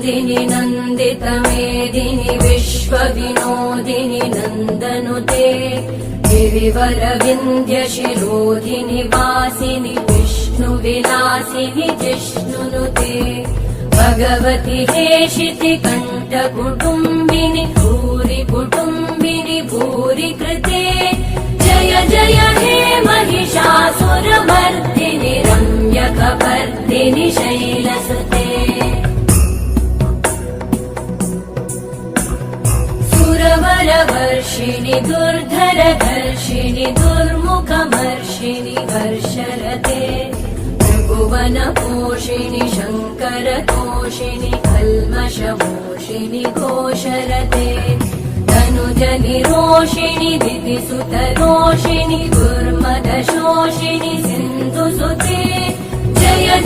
नन्दिनि नन्दितमेदिनि विश्वविनोदिनि नन्दनुते गिरिवरविन्ध्यशिरोधिनि वासिनि विष्णुविलासिनि जिष्णुनुते भगवति हेशिति कण्ठकुटुम्बिनि भूरि कुटुम्बिनि भूरि कृते जय जय हे महिषासुरमर्दिनि रम्यकपर्दिनि शैलसुते सुरवरवर्षिणि दुर्धरधर्षिणि दुर्मुखमर्षिणि वर्षरते त्रिभुवनपोषिणि शङ्करतोषिणि कल्मषमोषिणि घोषरते तनुजनिरोषिणि दितिसुतरोषिणि दुर्मदशोषिणि सिन्धुसुते जय जय